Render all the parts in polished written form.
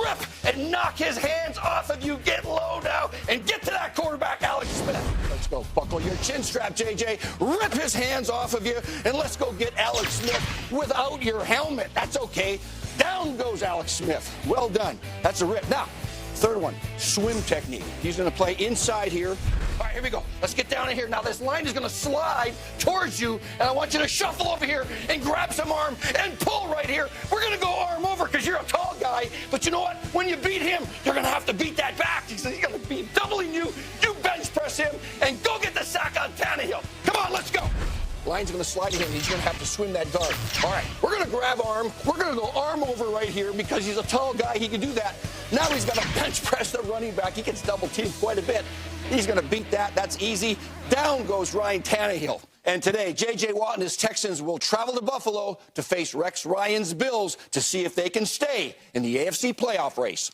rip and knock his hands off of you. Get low now and get to that quarterback, Alex Smith. Let's go. Buckle your chin strap, JJ. Rip his hands off of you, and let's go get Alex Smith without your helmet. That's okay. Down goes Alex Smith. Well done. That's a rip. Now, third one, swim technique. He's going to play inside here. All right, here we go. Let's get down in here. Now, this line is going to slide towards you, and I want you to shuffle over here and grab some arm and pull right here. We're going to go arm over because you're a tall guy. But you know what? When you beat him, you're going to have to beat that back. He's going to be doubling you. You bench press him and go get the sack on Tannehill. Come on, let's go. Line's going to slide to him. He's going to have to swim that guard. All right, we're going to grab arm. We're going to go arm over right here because he's a tall guy. He can do that. Now he's got to bench press the running back. He gets double teamed quite a bit. He's going to beat that. That's easy. Down goes Ryan Tannehill. And today, J.J. Watt and his Texans will travel to Buffalo to face Rex Ryan's Bills to see if they can stay in the AFC playoff race.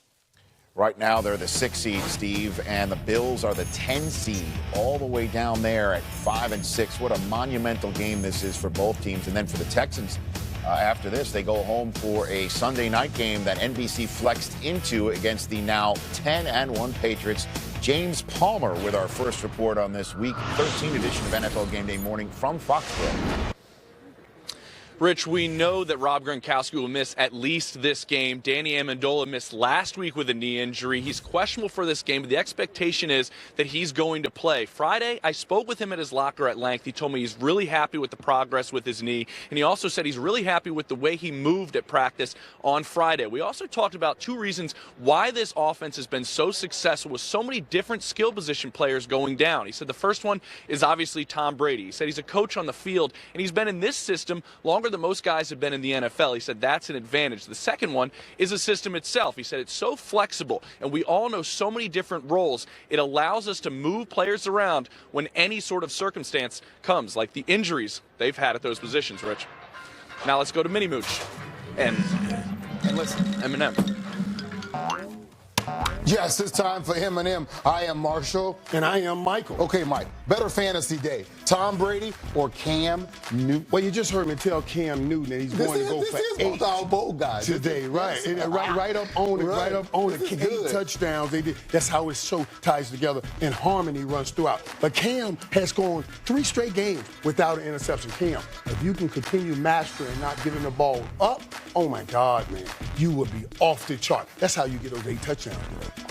Right now, they're the 6 seed, Steve, and the Bills are the 10 seed, all the way down there at 5 and 6. What a monumental game this is for both teams. And then for the Texans, after this, they go home for a Sunday night game that NBC flexed into against the now 10-1 Patriots. James Palmer with our first report on this Week 13 edition of NFL Game Day Morning from Foxborough. Rich, we know that Rob Gronkowski will miss at least this game. Danny Amendola missed last week with a knee injury. He's questionable for this game, but the expectation is that he's going to play. Friday, I spoke with him at his locker at length. He told me he's really happy with the progress with his knee, and he also said he's really happy with the way he moved at practice on Friday. We also talked about two reasons why this offense has been so successful with so many different skill position players going down. He said the first one is obviously Tom Brady. He said he's a coach on the field, and he's been in this system longer than most guys have been in the NFL. He said that's an advantage. The second one is the system itself. He said it's so flexible, and we all know so many different roles. It allows us to move players around when any sort of circumstance comes, like the injuries they've had at those positions, Rich. Now let's go to Mini Mooch and listen, Eminem. Yes, it's time for M&M. I am Marshall. And I am Michael. Okay, Mike, better fantasy day, Tom Brady or Cam Newton? Well, you just heard me tell Cam Newton that he's going to go for 8 both guys today, right? Right up on it, right up on it. 8 touchdowns. They did. That's how his show ties together and harmony runs throughout. But Cam has gone 3 straight games without an interception. Cam, if you can continue mastering not giving the ball up, oh my God, man, you will be off the chart. That's how you get those 8 touchdowns.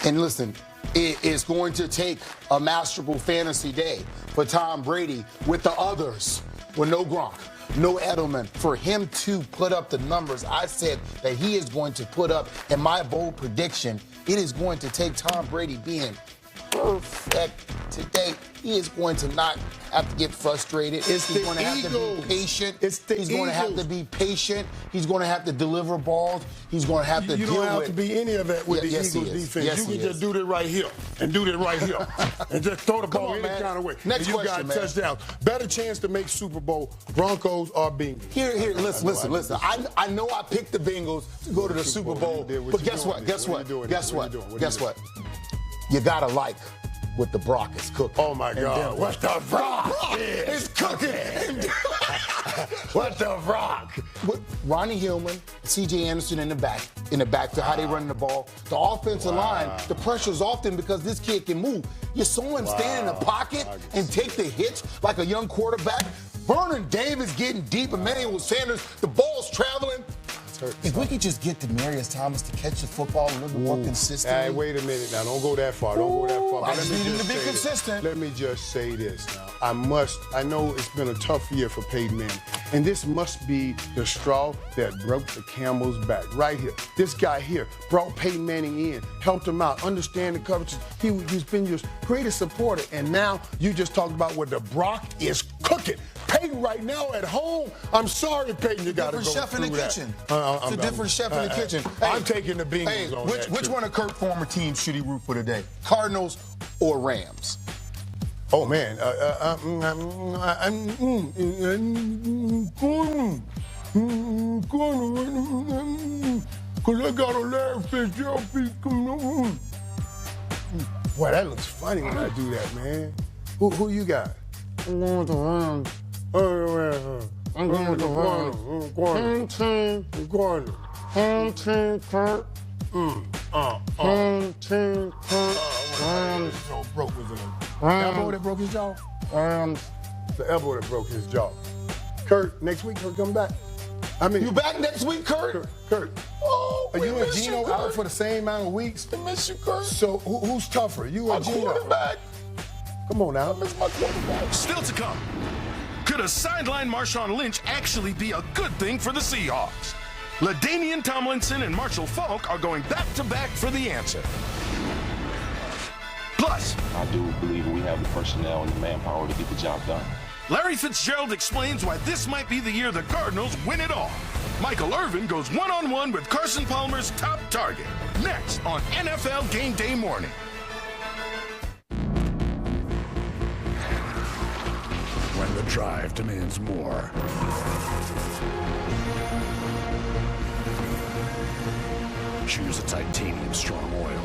And listen, it is going to take a masterful fantasy day for Tom Brady with the others, with no Gronk, no Edelman, for him to put up the numbers I said that he is going to put up. In my bold prediction, it is going to take Tom Brady being perfect today. He is going to not have to get frustrated. He's going to have to be patient. He's going to have to be patient. He's going to have to deliver balls. He's going to have to deal with. You don't have to be any of that with the Eagles defense. Yes, you can just do that right here and do that right here and just throw the ball any kind of way. Next and you question, got touchdowns. Better chance to make Super Bowl. Broncos or Bengals. Here, listen. I know I picked the Bengals to go to the Super Bowl, but guess what? You gotta like what the Brock is cooking. Oh my God! What the Brock is cooking? What the Brock? Ronnie Hillman, C.J. Anderson in the back to how they run the ball. The offensive line, the pressure's often because this kid can move. You saw him stand in the pocket and take the hits like a young quarterback. Vernon Davis getting deep, Emmanuel Sanders, the ball's traveling. If we could just get Demaryius Thomas to catch the football a little more consistently. Hey, wait a minute now. Don't go that far. I just need him to be consistent. Let me just say this now. I know it's been a tough year for Peyton Manning, and this must be the straw that broke the camel's back. Right here. This guy here brought Peyton Manning in, helped him out, understand the coverages. He's been your greatest supporter, and now you just talked about what the Brock is cooking. Peyton right now at home. I'm sorry, Peyton, you got to go chef through in the that. kitchen. It's a different chef in the kitchen. I'm taking the Bengals on that. Which one of Kirk's former teams should he root for today? Cardinals or Rams? Oh, man. Because I got a Larry Fitzgerald piece coming up. Boy, that looks funny when I do that, man. Who you got? I'm going with the Rams. I'm going with the Rams. Home team, Kurt. Team Kurt, Rams, Broke was the elbow that broke his jaw? Rams. The elbow that broke his jaw. Kurt, next week, Kurt come back. I mean, You back next week, Kurt? Kurt. Oh, Are we you and miss Gino you, out Kurt. for the same amount of weeks? I miss you, Kurt. So who's tougher, you or My Gino? quarterback. Come on now. I miss my quarterback. Still to come. Could a sideline Marshawn Lynch actually be a good thing for the Seahawks? LaDainian Tomlinson and Marshall Faulk are going back-to-back for the answer. Plus, I do believe we have the personnel and the manpower to get the job done. Larry Fitzgerald explains why this might be the year the Cardinals win it all. Michael Irvin goes one-on-one with Carson Palmer's top target. Next on NFL Game Day Morning. When the drive demands more. Choose a titanium strong oil.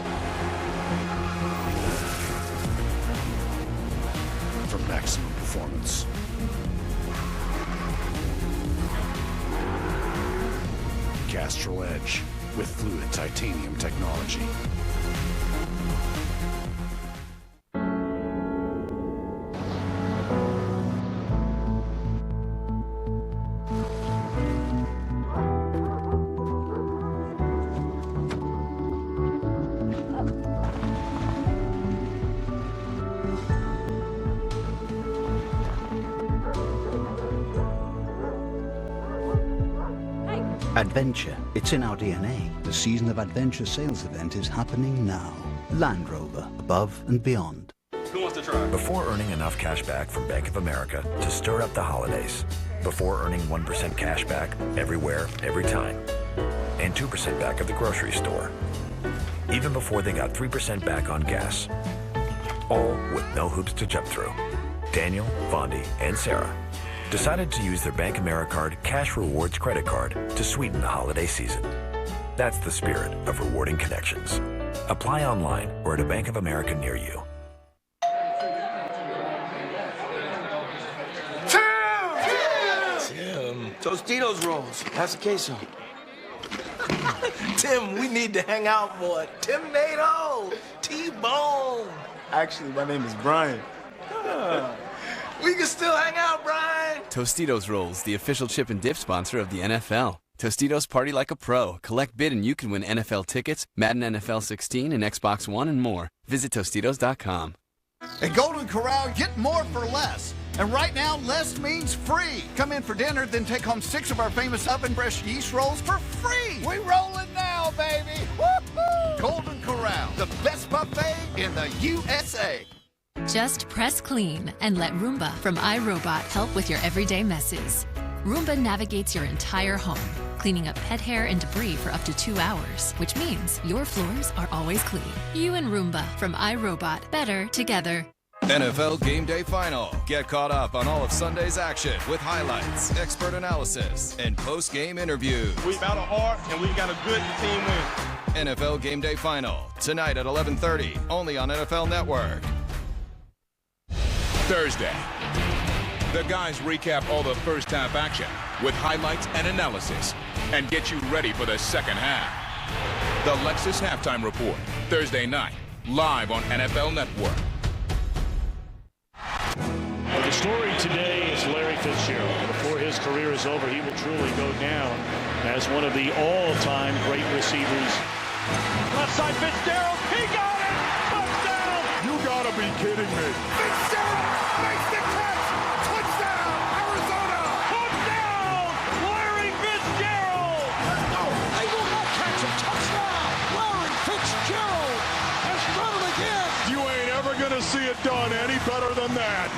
For maximum performance. Castrol Edge with fluid titanium technology. Adventure, it's in our DNA. The season of adventure sales event is happening now. Land Rover, above and beyond. Who wants to try? Before earning enough cash back from Bank of America to stir up the holidays. Before earning 1% cash back everywhere, every time. And 2% back at the grocery store. Even before they got 3% back on gas. All with no hoops to jump through. Daniel, Vondi, and Sarah decided to use their Bank AmeriCard Cash Rewards credit card to sweeten the holiday season. That's the spirit of rewarding connections. Apply online or at a Bank of America near you. Tim, Tostitos rolls. That's the queso. Tim, we need to hang out more. Tim Nato, T-Bone. Actually, my name is Brian. We can still hang out, Brian. Tostitos Rolls, the official chip and dip sponsor of the NFL. Tostitos party like a pro. Collect bid and you can win NFL tickets, Madden NFL 16 and Xbox One and more. Visit Tostitos.com. At Golden Corral, get more for less. And right now, less means free. Come in for dinner, then take home 6 of our famous oven-breast yeast rolls for free. We rolling now, baby. Woo-hoo! Golden Corral, the best buffet in the USA. Just press clean and let Roomba from iRobot help with your everyday messes. Roomba navigates your entire home, cleaning up pet hair and debris for up to 2 hours, which means your floors are always clean. You and Roomba from iRobot, better together. NFL Game Day Final. Get caught up on all of Sunday's action with highlights, expert analysis, and post-game interviews. We battle hard, and we got a good team win. NFL Game Day Final, tonight at 11:30, only on NFL Network. Thursday, the guys recap all the first half action with highlights and analysis and get you ready for the second half. The Lexus Halftime Report, Thursday night, live on NFL Network. Well, the story today is Larry Fitzgerald. Before his career is over, he will truly go down as one of the all-time great receivers. Left side Fitzgerald, he got it! Touchdown! You gotta be kidding me. Fitzgerald makes the catch! Touchdown, Arizona! Touchdown, Larry Fitzgerald! No, they will not catch a touchdown! Larry Fitzgerald has done it again! You ain't ever gonna see it done any better than that.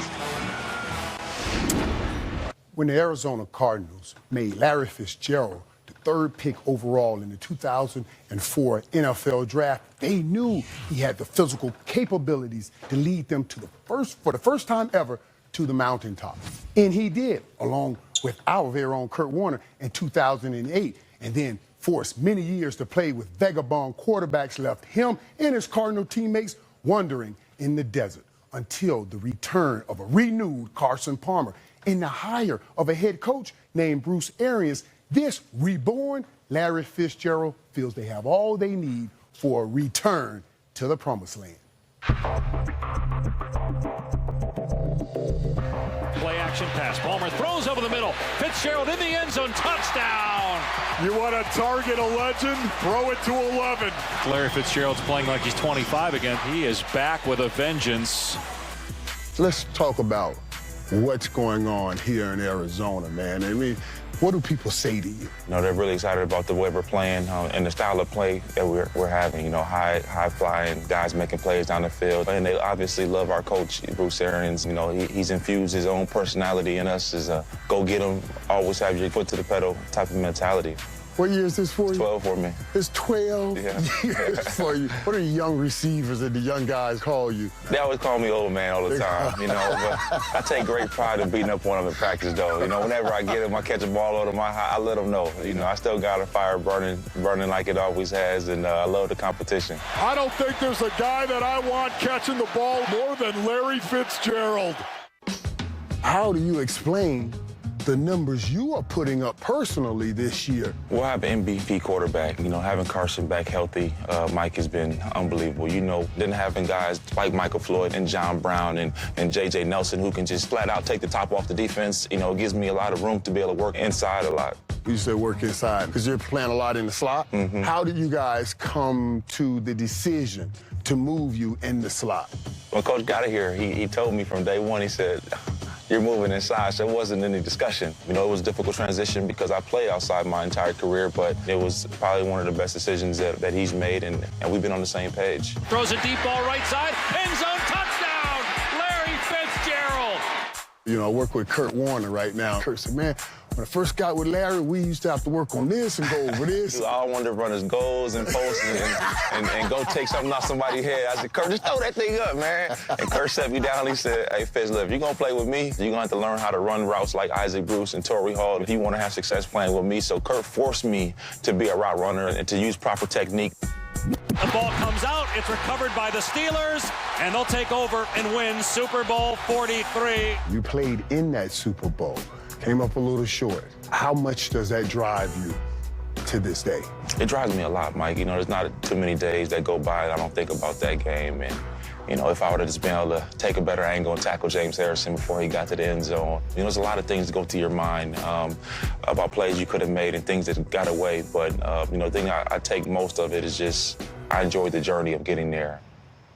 When the Arizona Cardinals made Larry Fitzgerald the 3rd pick overall in the 2004 NFL Draft, they knew he had the physical capabilities to lead them to for the first time ever, to the mountaintop. And he did, along with our very own Kurt Warner in 2008, and then forced many years to play with vagabond quarterbacks left him and his Cardinal teammates wandering in the desert until the return of a renewed Carson Palmer and the hire of a head coach named Bruce Arians. This reborn Larry Fitzgerald feels they have all they need for a return to the promised land. Play action pass. Palmer throws over the middle. Fitzgerald in the end zone. Touchdown. You want to target a legend? Throw it to 11. Larry Fitzgerald's playing like he's 25 again. He is back with a vengeance. Let's talk about what's going on here in Arizona, man. I mean, what do people say to you? You know, they're really excited about the way we're playing and the style of play that we're having. You know, high flying guys making plays down the field, and they obviously love our coach, Bruce Arians. You know, he's infused his own personality in us as a go get 'em, always have your foot to the pedal type of mentality. What year is this for you? 12 for me. It's 12 years for you. What do the young receivers and the young guys call you? They always call me old man all the time, you know, but I take great pride in beating up on them in practice, though. You know, whenever I get them, I catch a ball on them, I let them know. You know, I still got a fire burning like it always has, and I love the competition. I don't think there's a guy that I want catching the ball more than Larry Fitzgerald. How do you explain the numbers you are putting up personally this year? We'll have an MVP quarterback. You know, having Carson back healthy, Mike has been unbelievable. You know, then having guys like Michael Floyd and John Brown and J.J. Nelson who can just flat out take the top off the defense, you know, it gives me a lot of room to be able to work inside a lot. You said work inside because you're playing a lot in the slot. Mm-hmm. How did you guys come to the decision to move you in the slot? When Coach got here, he told me from day one, he said, you're moving inside, so it wasn't any discussion. You know, it was a difficult transition because I played outside my entire career, but it was probably one of the best decisions that he's made, and we've been on the same page. Throws a deep ball right side. End zone touchdown. Larry Fitzgerald. You know, I work with Kurt Warner right now. Kurt said, man, when I first got with Larry, we used to have to work on this and go over this. All I wanted to run is goals and posts and go take something off somebody's head. I said, Kurt, just throw that thing up, man. And Kurt set me down. He said, hey, Fitz, look, if you're going to play with me, you're going to have to learn how to run routes like Isaac Bruce and Torrey Hall if you want to have success playing with me. So Kurt forced me to be a route runner and to use proper technique. The ball comes out. It's recovered by the Steelers, and they'll take over and win Super Bowl 43. You played in that Super Bowl, came up a little short. How much does that drive you to this day? It drives me a lot, Mike. You know, there's not too many days that go by that I don't think about that game. And, you know, if I were to just be able to take a better angle and tackle James Harrison before he got to the end zone. You know, there's a lot of things that go through your mind about plays you could have made and things that got away. But, you know, the thing I take most of it is just I enjoyed the journey of getting there.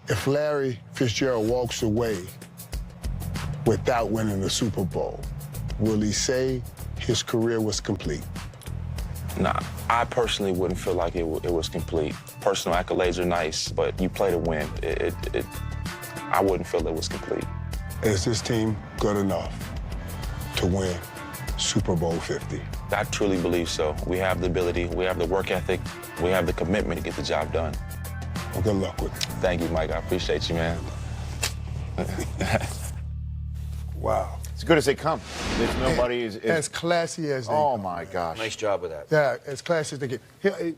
If Larry Fitzgerald walks away without winning the Super Bowl, will he say his career was complete? Nah, I personally wouldn't feel like it was complete. Personal accolades are nice, but you play to win. I wouldn't feel it was complete. Is this team good enough to win Super Bowl 50? I truly believe so. We have the ability, we have the work ethic, we have the commitment to get the job done. Well, good luck with it. Thank you, Mike. I appreciate you, man. Wow. As good as they come. There's nobody is as classy as they Oh come. my gosh. Nice job with that. Yeah, as classy as they get. It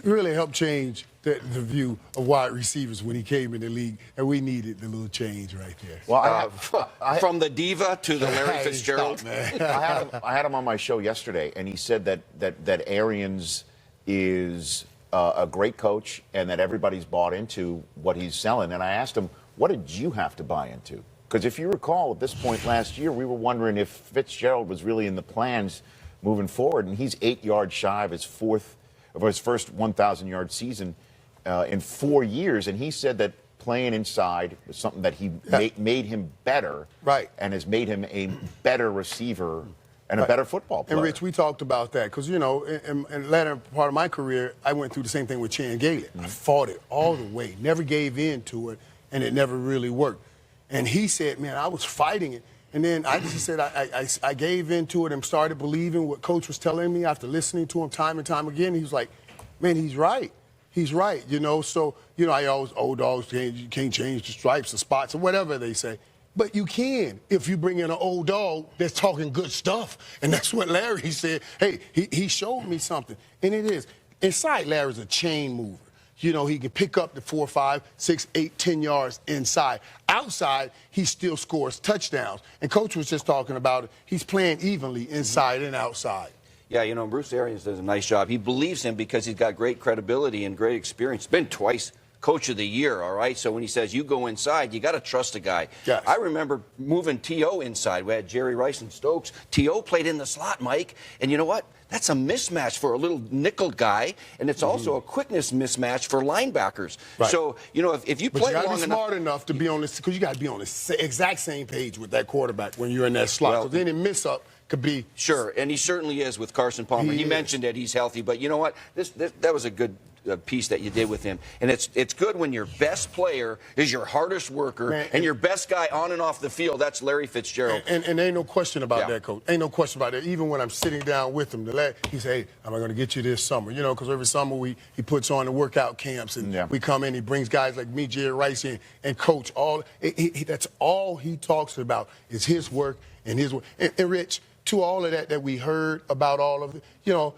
really helped change the view of wide receivers when he came in the league, and we needed the little change right there. Well, from the diva to the Larry Fitzgerald. Stop, man. I had him on my show yesterday, and he said that Arians is a great coach and that everybody's bought into what he's selling. And I asked him, what did you have to buy into? Because if you recall, at this point last year, we were wondering if Fitzgerald was really in the plans moving forward, and he's 8 yards shy of his first 1,000-yard season in 4 years, and he said that playing inside was something that he made him better, right, and has made him a better receiver and a better football player. And Rich, we talked about that because, you know, in the latter part of my career, I went through the same thing with Chan Gailey. I fought it all the way, never gave in to it, and it never really worked. And he said, man, I was fighting it. And then I just said I gave into it and started believing what Coach was telling me after listening to him time and time again. He was like, man, he's right. He's right, you know. So, you know, I always, old dogs can't change the stripes, the spots, or whatever they say. But you can if you bring in an old dog that's talking good stuff. And that's what Larry said. Hey, he showed me something. And it is. Inside, Larry's a chain mover. You know, he can pick up the 4, 5, 6, 8, 10 yards inside. Outside, he still scores touchdowns. And Coach was just talking about it. He's playing evenly inside and outside. Yeah, you know, Bruce Arians does a nice job. He believes him because he's got great credibility and great experience. Been twice Coach of the Year, all right? So when he says you go inside, you got to trust a guy. Yes. I remember moving T.O. inside. We had Jerry Rice and Stokes. T.O. played in the slot, Mike, and you know what? That's a mismatch for a little nickel guy, and it's also a quickness mismatch for linebackers. Right. So, you know, if you play long enough... But you got to be smart enough to be on this, because you got to be on the exact same page with that quarterback when you're in that slot. Well, Because any miss-up could be... Sure, and he certainly is with Carson Palmer. He mentioned that he's healthy, but you know what? That was a good piece that you did with him. And it's good when your best player is your hardest worker, man, and your best guy on and off the field. That's Larry Fitzgerald. And ain't no question about that, Coach. Ain't no question about that. Even when I'm sitting down with him, he say, hey, am I going to get you this summer? You know, because every summer he puts on the workout camps, and we come in, he brings guys like me, Jerry Rice, in, and Coach. That's all he talks about is his work and his work. And Rich, to all of that we heard about all of it, you know,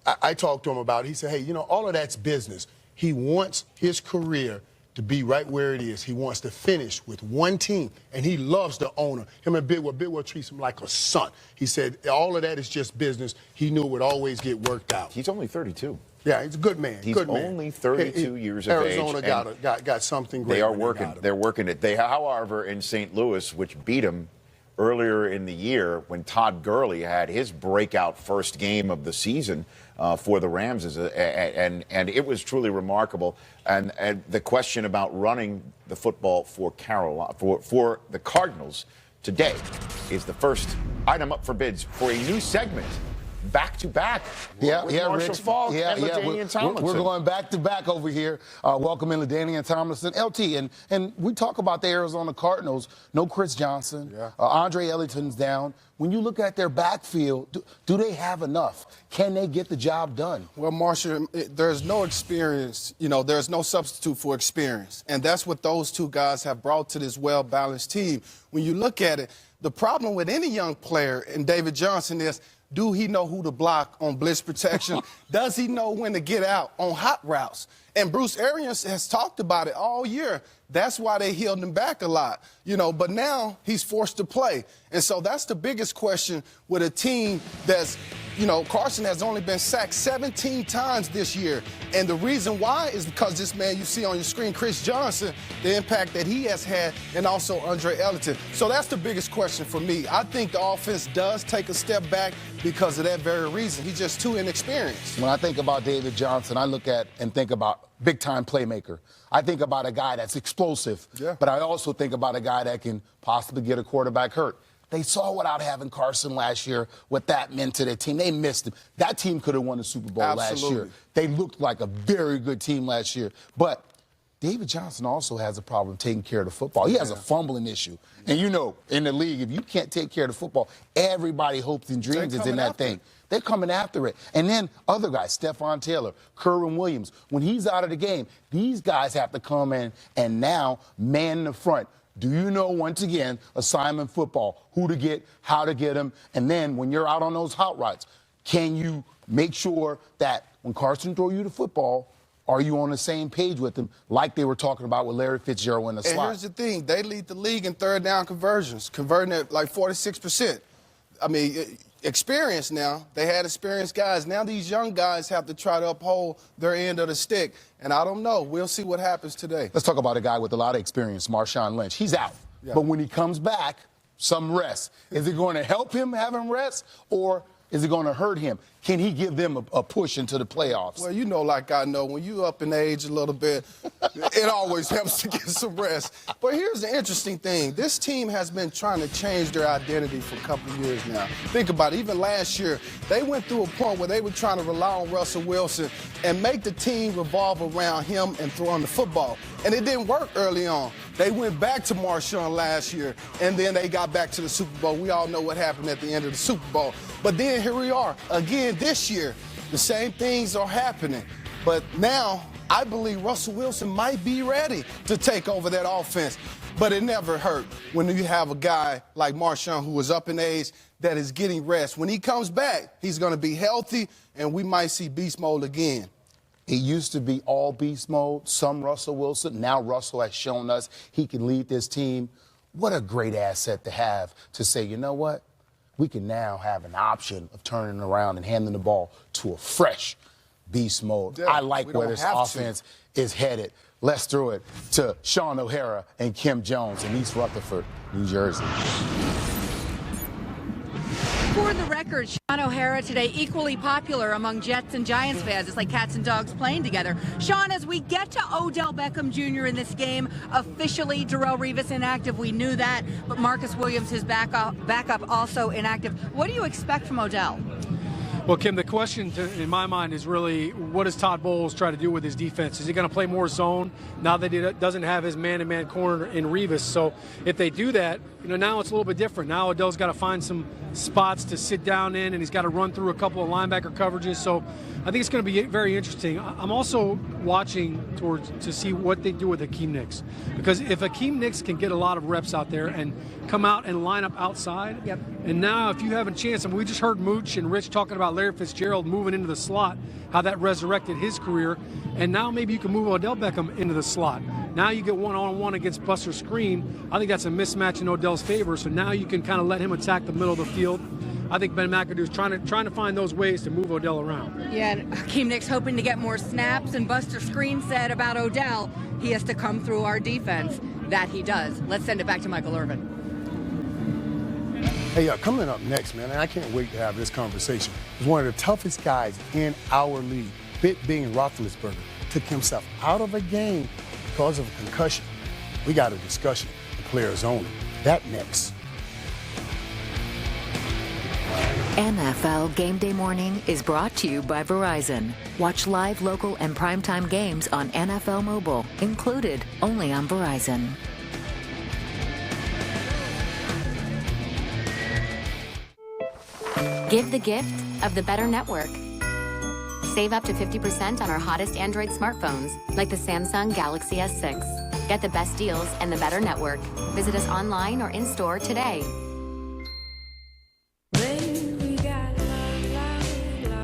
I talked to him about it. He said, hey, you know, all of that's business. He wants his career to be right where it is. He wants to finish with one team, and he loves the owner. Him and Bidwell treats him like a son. He said all of that is just business. He knew it would always get worked out. He's only 32. Yeah, he's a good man. He's good only 32 years of age. Arizona got something great. They are working. They're working it. They, however, in St. Louis, which beat him earlier in the year when Todd Gurley had his breakout first game of the season for the Rams, and it was truly remarkable. And the question about running the football for for the Cardinals today is the first item up for bids for a new segment. Back-to-back with Marshall Faulk and LaDainian Tomlinson. We're going back-to-back over here. Welcoming LaDainian Tomlinson. LT, and we talk about the Arizona Cardinals. No Chris Johnson. Andre Ellington's down. When you look at their backfield, do they have enough? Can they get the job done? Well, Marshall, there's no experience. You know, there's no substitute for experience. And that's what those two guys have brought to this well-balanced team. When you look at it, the problem with any young player in David Johnson is, do he know who to block on blitz protection? Does he know when to get out on hot routes? And Bruce Arians has talked about it all year. That's why they held him back a lot, you know, but now he's forced to play. And so that's the biggest question with a team that's, you know, Carson has only been sacked 17 times this year. And the reason why is because this man you see on your screen, Chris Johnson, the impact that he has had, and also Andre Ellington. So that's the biggest question for me. I think the offense does take a step back because of that very reason. He's just too inexperienced. When I think about David Johnson, I look at and think about big-time playmaker. I think about a guy that's explosive, but I also think about a guy that can possibly get a quarterback hurt. They saw without having Carson last year what that meant to their team. They missed him. That team could have won the Super Bowl last year. They looked like a very good team last year. But David Johnson also has a problem taking care of the football. He has a fumbling issue. And you know, in the league, if you can't take care of the football, everybody hopes and dreams is in that thing. They're coming after it. And then other guys, Stephon Taylor, Kerwin Williams, when he's out of the game, these guys have to come in and now man the front. Do you know, once again, assignment football, who to get, how to get them, and then when you're out on those hot routes, can you make sure that when Carson throws you the football, are you on the same page with him, like they were talking about with Larry Fitzgerald in the slot? And here's the thing. They lead the league in third down conversions, converting at like 46%. I mean, experience now. They had experienced guys. Now these young guys have to try to uphold their end of the stick. And I don't know. We'll see what happens today. Let's talk about a guy with a lot of experience, Marshawn Lynch. He's out. But when he comes back, some rest. Is it going to help him have him rest, or is it going to hurt him? Can he give them a push into the playoffs? Well, you know, like I know, when you up in age a little bit, it always helps to get some rest. But here's the interesting thing. This team has been trying to change their identity for a couple of years now. Think about it. Even last year, they went through a point where they were trying to rely on Russell Wilson and make the team revolve around him and throwing the football. And it didn't work early on. They went back to Marshawn last year, and then they got back to the Super Bowl. We all know what happened at the end of the Super Bowl. But then here we are again this year. The same things are happening. But now I believe Russell Wilson might be ready to take over that offense. But it never hurt when you have a guy like Marshawn, who is up in age, that is getting rest. When he comes back, he's going to be healthy, and we might see beast mode again. It used to be all beast mode, some Russell Wilson. Now Russell has shown us he can lead this team. What a great asset to have to say, you know what? We can now have an option of turning around and handing the ball to a fresh, beast mode. Yeah, I like we where don't this have to. offense is headed. Let's throw it to Sean O'Hara and Kim Jones in East Rutherford, New Jersey. For the record, Sean O'Hara today equally popular among Jets and Giants fans. It's like cats and dogs playing together. Sean, as we get to Odell Beckham Jr. in this game, officially Darrelle Revis inactive. We knew that, but Marcus Williams, his backup, also inactive. What do you expect from Odell? Well, Kim, the question in my mind is really, what does Todd Bowles try to do with his defense? Is he going to play more zone now that he doesn't have his man-to-man corner in Revis? So if they do that, now it's a little bit different. Now Odell's got to find some spots to sit down in, and he's got to run through a couple of linebacker coverages. So I think it's going to be very interesting. I'm also watching to see what they do with Hakeem Nicks, because if Hakeem Nicks can get a lot of reps out there and come out and line up outside, and now if you have a chance, we just heard Mooch and Rich talking about Larry Fitzgerald moving into the slot, how that resurrected his career, and now maybe you can move Odell Beckham into the slot. Now you get one-on-one against Buster Screen. I think that's a mismatch in Odell's favor, so now you can kind of let him attack the middle of the field. I think Ben McAdoo is trying to find those ways to move Odell around. Yeah, and Hakeem Nicks hoping to get more snaps, and Buster Screen said about Odell, he has to come through our defense. That he does. Let's send it back to Michael Irvin. Hey, coming up next, man, and I can't wait to have this conversation, is one of the toughest guys in our league. Ben Roethlisberger took himself out of a game because of a concussion. We got a discussion, the players only. That next. NFL Game Day Morning is brought to you by Verizon. Watch live, local, and primetime games on NFL Mobile, included only on Verizon. Give the gift of the better network. Save up to 50% on our hottest Android smartphones, like the Samsung Galaxy S6. Get the best deals and the better network. Visit us online or in-store today.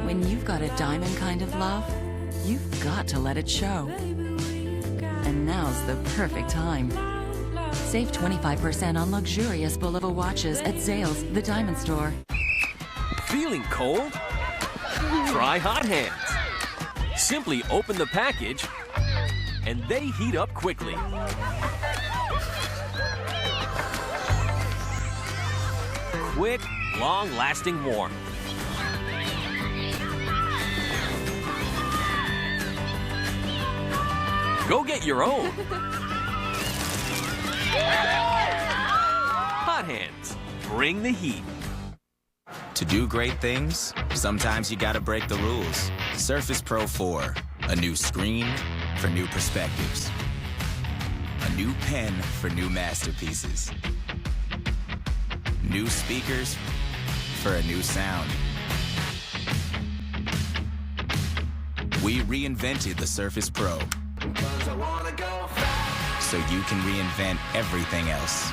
When you've got a diamond kind of love, you've got to let it show. And now's the perfect time. Save 25% on luxurious Bulova watches at Zales, the diamond store. Feeling cold? Try Hot Hands. Simply open the package, and they heat up quickly. Quick, long-lasting warmth. Go get your own. Hot Hands. Bring the heat. To do great things, sometimes you gotta break the rules. Surface Pro 4, a new screen for new perspectives. A new pen for new masterpieces. New speakers for a new sound. We reinvented the Surface Pro, so you can reinvent everything else.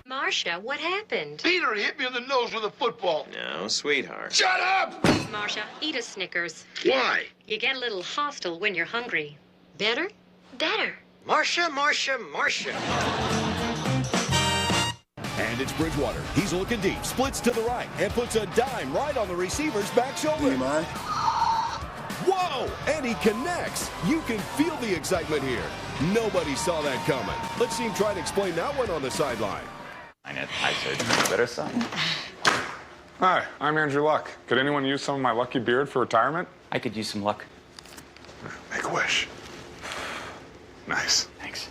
Marcia, what happened? Peter hit me in the nose with a football. No, sweetheart. Shut up! Marcia, eat a Snickers. Why? You get a little hostile when you're hungry. Better? Better. Marcia. And it's Bridgewater. He's looking deep, splits to the right, and puts a dime right on the receiver's back shoulder. Whoa! And he connects. You can feel the excitement here. Nobody saw that coming. Let's see him try to explain that one on the sideline. I said, better son. Hi, I'm Andrew Luck. Could anyone use some of my lucky beard for retirement? I could use some luck. Make a wish. Nice. Thanks.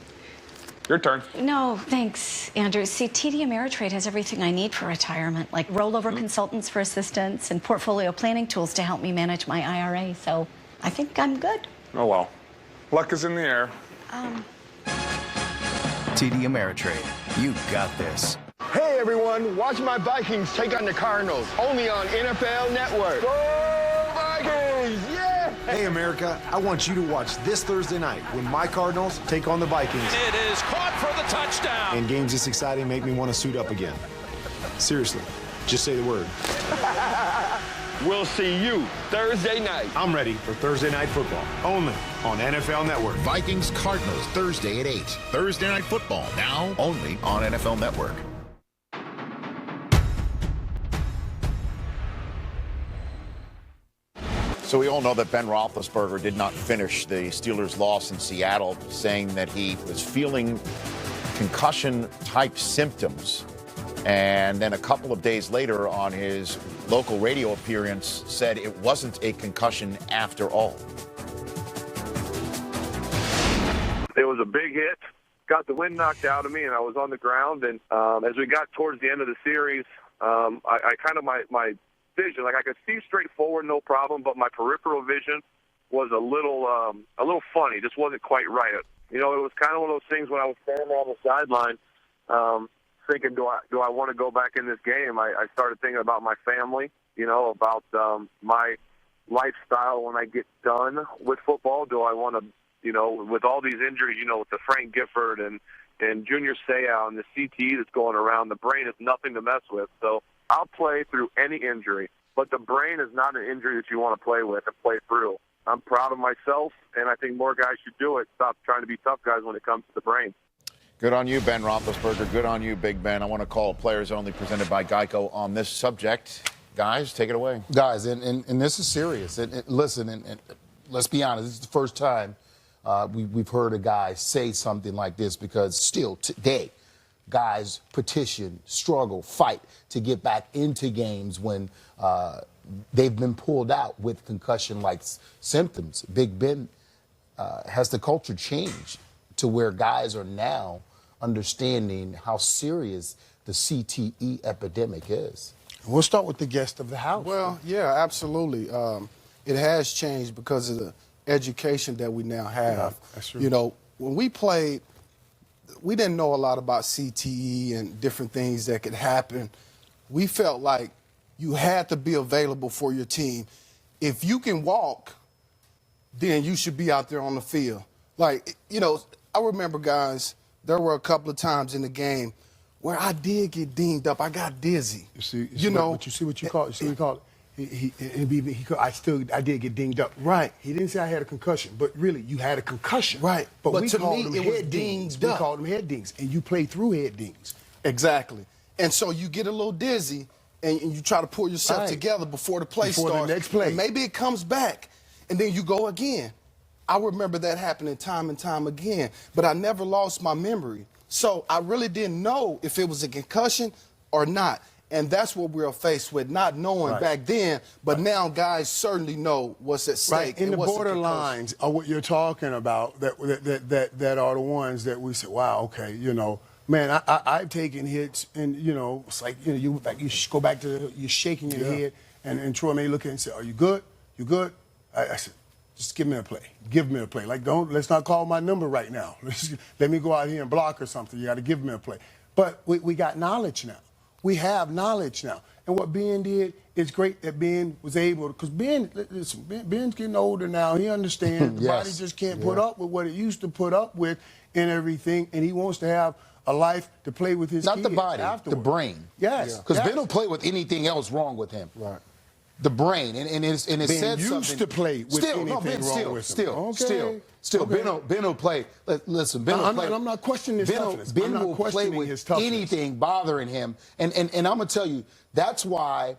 Your turn. No, thanks, Andrew. See, TD Ameritrade has everything I need for retirement, like rollover consultants for assistance and portfolio planning tools to help me manage my IRA. So I think I'm good. Oh, well. Luck is in the air. TD Ameritrade. You got this. Hey, everyone. Watch my Vikings take on the Cardinals. Only on NFL Network. Go Vikings! Yeah! Hey, America. I want you to watch this Thursday night when my Cardinals take on the Vikings. It is caught for the touchdown. And games this exciting make me want to suit up again. Seriously. Just say the word. We'll see you Thursday night. I'm ready for Thursday Night Football, only on NFL Network. Vikings Cardinals Thursday at 8. Thursday Night Football, now only on NFL Network. So we all know that Ben Roethlisberger did not finish the Steelers' loss in Seattle, saying that he was feeling concussion-type symptoms. And then a couple of days later on his local radio appearance said it wasn't a concussion after all. It was a big hit, got the wind knocked out of me, and I was on the ground. And as we got towards the end of the series, I kind of, my vision, like I could see straight forward, no problem, but my peripheral vision was a little funny, just wasn't quite right. You know, it was kind of one of those things when I was standing on the sideline, thinking, do I want to go back in this game? I started thinking about my family, you know, about my lifestyle when I get done with football. Do I want to, you know, with all these injuries, you know, with the Frank Gifford and Junior Seau and the CTE that's going around, the brain is nothing to mess with. So I'll play through any injury, but the brain is not an injury that you want to play with and play through. I'm proud of myself, and I think more guys should do it. Stop trying to be tough guys when it comes to the brain. Good on you, Ben Roethlisberger. Good on you, Big Ben. I want to call Players Only presented by Geico on this subject. Guys, take it away. Guys, and this is serious. And listen, and let's be honest, this is the first time we've heard a guy say something like this, because still today, guys petition, struggle, fight to get back into games when they've been pulled out with concussion-like symptoms. Big Ben, has the culture changed to where guys are now understanding how serious the CTE epidemic is? We'll start with the guest of the house. Well, yeah, absolutely. It has changed because of the education that we now have. Yeah, that's true. You know, when we played, we didn't know a lot about CTE and different things that could happen. We felt like you had to be available for your team. If you can walk, then you should be out there on the field. Like, you know, I remember, guys, there were a couple of times in the game where I did get dinged up. I got dizzy. You see what you call it? You see what you call it? I did get dinged up. Right. He didn't say I had a concussion, but really, you had a concussion. Right. But we to called them me, it was head dings. dinged We up. called them head dings, and you play through head dings. Exactly. And so you get a little dizzy, and you try to pull yourself Right. together before the play Before starts. the next play. And maybe it comes back, and then you go again. I remember that happening time and time again, but I never lost my memory. So I really didn't know if it was a concussion or not. And that's what we're faced with, not knowing Right. back then, but now guys certainly know what's at stake. Right, and the what's a concussion. borderlines are what you're talking about. That are the ones that we say, wow, okay, you know, man, I've taken hits, and you know, it's like, you know, you go back to you're shaking your head, and Troy may look at it and say, are you good? You good? I said, just give me a play. Give me a play. Like, let's not call my number right now. Let me go out here and block or something. You got to give me a play. But we got knowledge now. We have knowledge now. And what Ben did, it's great that Ben was able to, because Ben's getting older now. He understands the body just can't put up with what it used to put up with and everything, and he wants to have a life to play with his Not kids the body, afterward. the brain. Yes. Because yes. Ben will play with anything else wrong with him. Right. The brain, and it Ben said used something. to play with anything wrong with him. Still. Okay. Ben will play. Listen, Ben will play. I'm not questioning his toughness. Ben I'm not will play questioning with his toughness. anything bothering him, and I'm gonna tell you that's why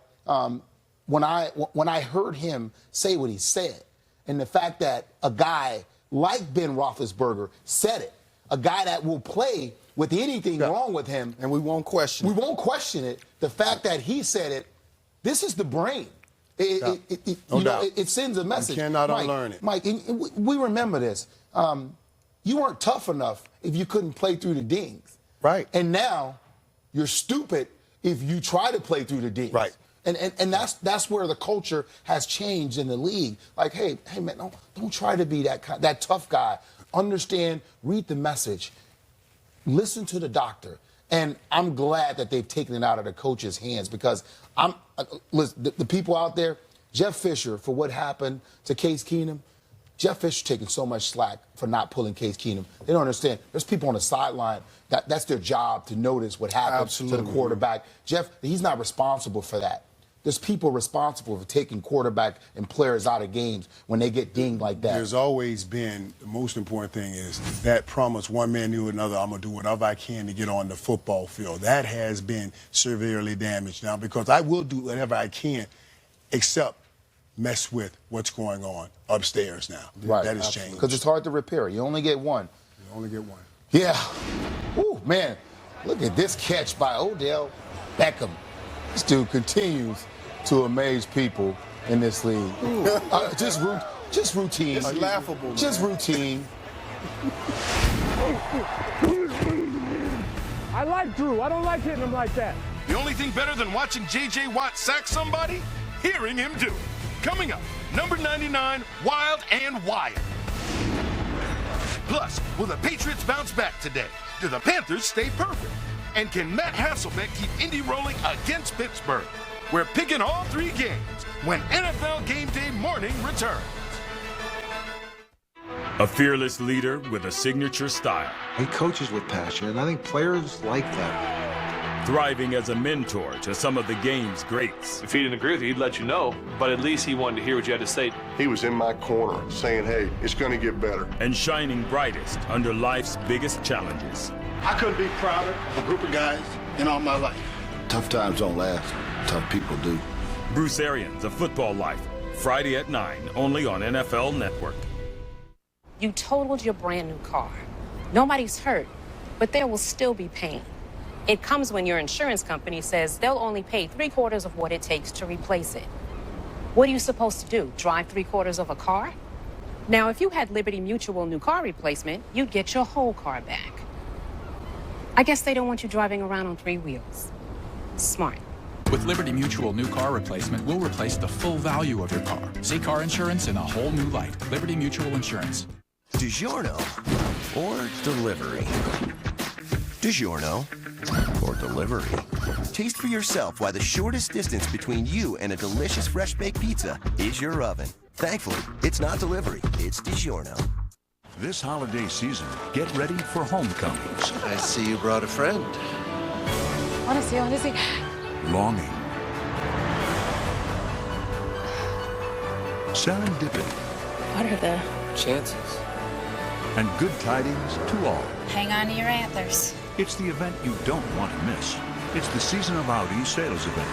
when I heard him say what he said, and the fact that a guy like Ben Roethlisberger said it, a guy that will play with anything wrong with him, and we won't question it. We won't question it. The fact that he said it, this is the brain. It sends a message. You cannot unlearn it. Mike, and we remember this. You weren't tough enough if you couldn't play through the dings. Right. And now you're stupid if you try to play through the dings. Right. And that's where the culture has changed in the league. Like, hey man, don't try to be that tough guy. Understand, read the message, listen to the doctor. And I'm glad that they've taken it out of the coach's hands, because listen, the people out there, Jeff Fisher, for what happened to Case Keenum, Jeff Fisher taking so much slack for not pulling Case Keenum. They don't understand. There's people on the sideline that's their job to notice what happened to the quarterback. Jeff, he's not responsible for that. there's people responsible for taking quarterback and players out of games when they get dinged like that. There's always been, the most important thing is that promise, one man knew another, I'm going to do whatever I can to get on the football field. That has been severely damaged now, because I will do whatever I can except mess with what's going on upstairs now. Right. That has changed. Because it's hard to repair. You only get one. You only get one. Yeah. Ooh, man, look at this catch by Odell Beckham. This dude continues to amaze people in this league. Just routine. It's laughable, Just man. routine. I like Drew. I don't like hitting him like that. The only thing better than watching J.J. Watt sack somebody? Hearing him do it. Coming up, number 99, Wild and Wild. Plus, will the Patriots bounce back today? Do the Panthers stay perfect? And can Matt Hasselbeck keep Indy rolling against Pittsburgh? We're picking all 3 games when NFL Game Day morning returns. A fearless leader with a signature style. He coaches with passion, and I think players like that. Thriving as a mentor to some of the game's greats. If he didn't agree with you, he'd let you know, but at least he wanted to hear what you had to say. He was in my corner saying, hey, it's going to get better. And shining brightest under life's biggest challenges. I couldn't be prouder of a group of guys in all my life. Tough times don't last. Tough people do. Bruce Arians, A Football Life. Friday at 9, only on NFL Network. You totaled your brand new car. Nobody's hurt, but there will still be pain. It comes when your insurance company says they'll only pay 3/4 of what it takes to replace it. What are you supposed to do? Drive 3/4 of a car? Now, if you had Liberty Mutual new car replacement, you'd get your whole car back. I guess they don't want you driving around on 3 wheels. Smart. With Liberty Mutual new car replacement, we'll replace the full value of your car. See car insurance in a whole new light. Liberty Mutual Insurance. DiGiorno or delivery? DiGiorno or delivery? Taste for yourself why the shortest distance between you and a delicious fresh-baked pizza is your oven. Thankfully, it's not delivery, it's DiGiorno. This holiday season, get ready for homecomings. I see you brought a friend. What is he? What is he? Longing. Serendipity. What are the chances? And good tidings to all. Hang on to your antlers. It's the event you don't want to miss. It's the Season of Audi sales event.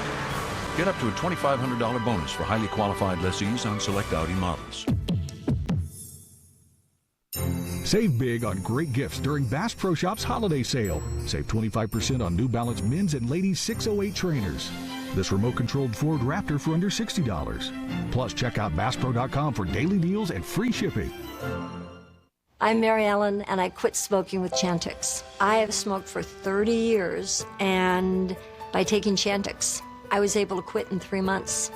Get up to a $2,500 bonus for highly qualified lessees on select Audi models. Save big on great gifts during Bass Pro Shop's holiday sale. Save 25% on New Balance men's and ladies 608 trainers. This remote-controlled Ford Raptor for under $60. Plus, check out BassPro.com for daily deals and free shipping. I'm Mary Ellen, and I quit smoking with Chantix. I have smoked for 30 years, and by taking Chantix, I was able to quit in 3 months.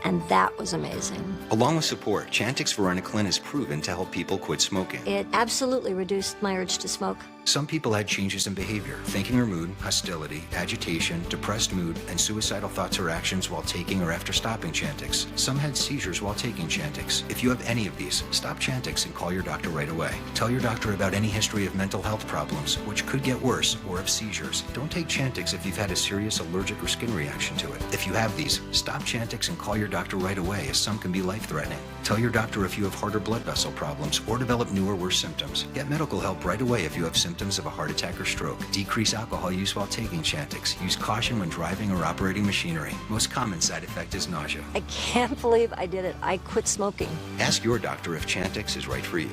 And that was amazing. Along with support, Chantix Varenicline is proven to help people quit smoking. It absolutely reduced my urge to smoke. Some people had changes in behavior, thinking or mood, hostility, agitation, depressed mood, and suicidal thoughts or actions while taking or after stopping Chantix. Some had seizures while taking Chantix. If you have any of these, stop Chantix and call your doctor right away. Tell your doctor about any history of mental health problems, which could get worse, or of seizures. Don't take Chantix if you've had a serious allergic or skin reaction to it. If you have these, stop Chantix and call your doctor right away, as some can be life-threatening. Tell your doctor if you have heart or blood vessel problems or develop new or worse symptoms. Get medical help right away if you have symptoms of a heart attack or stroke. Decrease alcohol use while taking Chantix. Use caution when driving or operating machinery. Most common side effect is nausea. I can't believe I did it. I quit smoking. Ask your doctor if Chantix is right for you.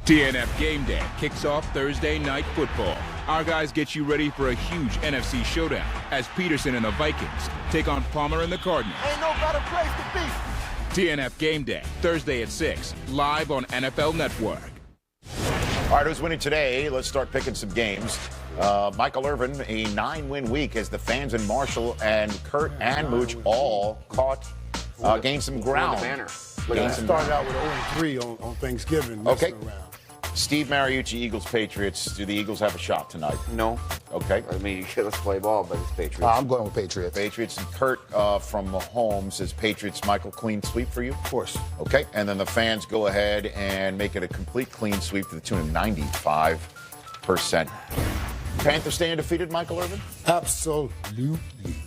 TNF Game Day kicks off Thursday Night Football. Our guys get you ready for a huge NFC showdown as Peterson and the Vikings take on Palmer and the Cardinals. Ain't no better place to be. TNF Game Day, Thursday at 6, live on NFL Network. All right, who's winning today? Let's start picking some games. Michael Irvin, a 9-win week as the fans in Marshall and Kurt and Mooch all gained some ground. Started out with 0-3 on Thanksgiving. Okay. Around. Steve Mariucci, Eagles, Patriots. Do the Eagles have a shot tonight? No. Okay. I mean, let's play ball, but it's Patriots. I'm going with Patriots. Patriots. And Kurt from Mahomes says Patriots. Michael, clean sweep for you? Of course. Okay. And then the fans go ahead and make it a complete clean sweep to the tune of 95%. Panthers stay undefeated, Michael Irvin? Absolutely.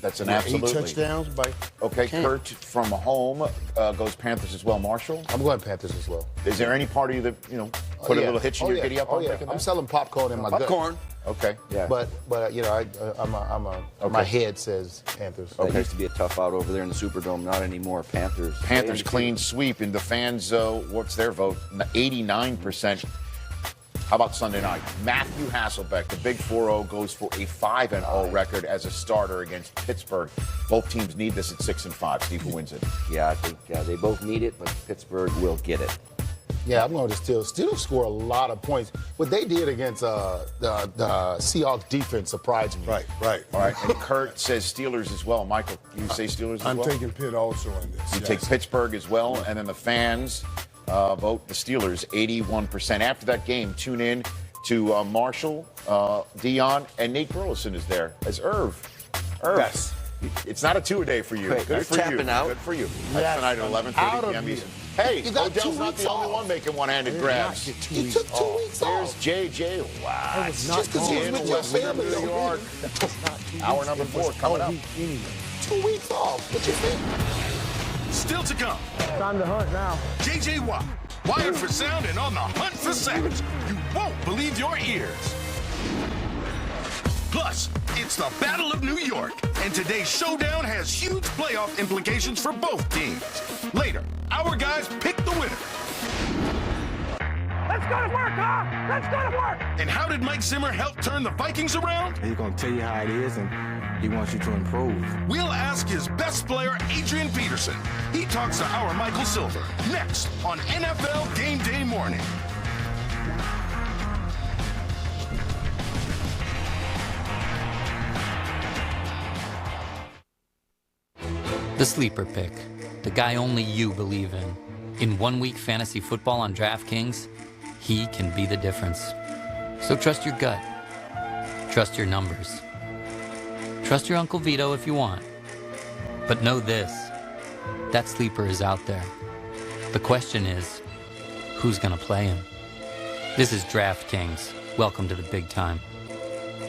That's an Yeah, absolutely. 8 touchdowns by Okay, Cam. Kurt from home goes Panthers as well. Marshall? I'm going Panthers as well. Is there any part of you that, put a little hitch in your giddy up on yeah. breaking I'm that? selling popcorn in my gut. Popcorn. Okay. Yeah. But my head says Panthers. That used to be a tough out over there in the Superdome. Not anymore. Panthers. Panthers clean sweep, and the fans, what's their vote? 89%. How about Sunday night? Matthew Hasselbeck, the big 4-0, goes for a 5-0 record as a starter against Pittsburgh. Both teams need this at 6-5. Steve, who wins it? Yeah, I think they both need it, but Pittsburgh will get it. Yeah, I'm going to Steelers score a lot of points. What they did against the Seahawks defense surprised me. Right. All right, and Kurt says Steelers as well. Michael, you say Steelers as I'm well? taking Pitt also in this. You take Pittsburgh as well, and then the fans vote the Steelers 81%. After that game, tune in to Marshall, Dion, and Nate Burleson is there as Irv. Yes. It's not a two-a-day for you. Great. Good You're for you. tapping out. Good for you. Yes. Tonight at 11:30 p.m. Eastern. Hey, You got Odell's 2 not weeks the only off. one making one-handed grabs. He took 2 weeks There's off. JJ Watt. Just because he was with your family. New York. Hour number 4 coming up. 2 weeks off. What you think? Still to come. Time to hunt now. JJ Watt, wired for sound and on the hunt for sacks. You won't believe your ears. Plus, it's the Battle of New York, and today's showdown has huge playoff implications for both teams. Later, our guys pick the winner. Let's go to work, huh? Let's go to work. And how did Mike Zimmer help turn the Vikings around? He's going to tell you how it is, and he wants you to improve. We'll ask his best player, Adrian Peterson. He talks to our Michael Silver next on NFL Game Day Morning. The sleeper pick, the guy only you believe in. In 1 week fantasy football on DraftKings, he can be the difference. So trust your gut. Trust your numbers. Trust your Uncle Vito if you want. But know this, that sleeper is out there. The question is, who's going to play him? This is DraftKings. Welcome to the big time.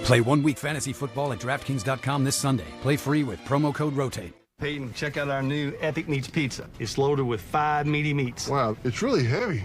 Play 1 week fantasy football at DraftKings.com this Sunday. Play free with promo code ROTATE. Peyton, check out our new Epic Meats Pizza. It's loaded with 5 meaty meats. Wow, it's really heavy.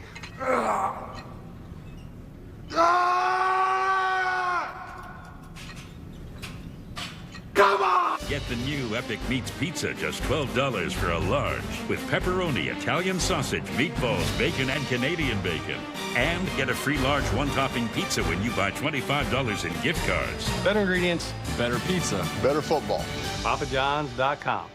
Come on! Get the new Epic Meats Pizza, just $12 for a large, with pepperoni, Italian sausage, meatballs, bacon, and Canadian bacon. And get a free large one-topping pizza when you buy $25 in gift cards. Better ingredients, better pizza. Better football. PapaJohns.com.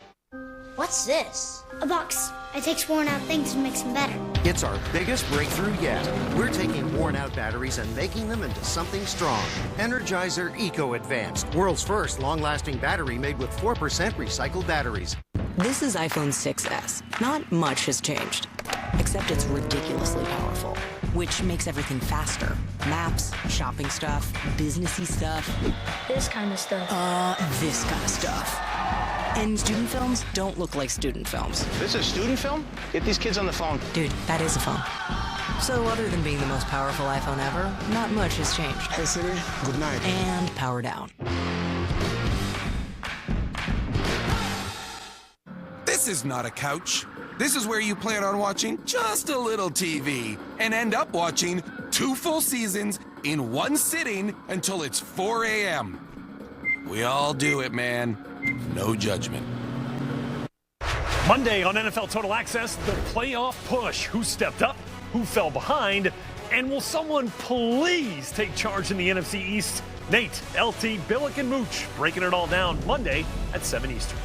What's this? A box. It takes worn-out things and makes them better. It's our biggest breakthrough yet. We're taking worn-out batteries and making them into something strong. Energizer Eco Advanced, world's first long-lasting battery made with 4% recycled batteries. This is iPhone 6S. Not much has changed, except it's ridiculously powerful, which makes everything faster. Maps, shopping stuff, businessy stuff. This kind of stuff. This kind of stuff. And student films don't look like student films. This is a student film? Get these kids on the phone. Dude, that is a phone. So other than being the most powerful iPhone ever, not much has changed. Hey, Siri, good night. And power down. This is not a couch. This is where you plan on watching just a little TV and end up watching 2 full seasons in one sitting until it's 4 a.m. We all do it, man. No judgment. Monday on NFL Total Access, the playoff push. Who stepped up? Who fell behind? And will someone please take charge in the NFC East? Nate, LT, Billick, and Mooch breaking it all down Monday at 7 Eastern.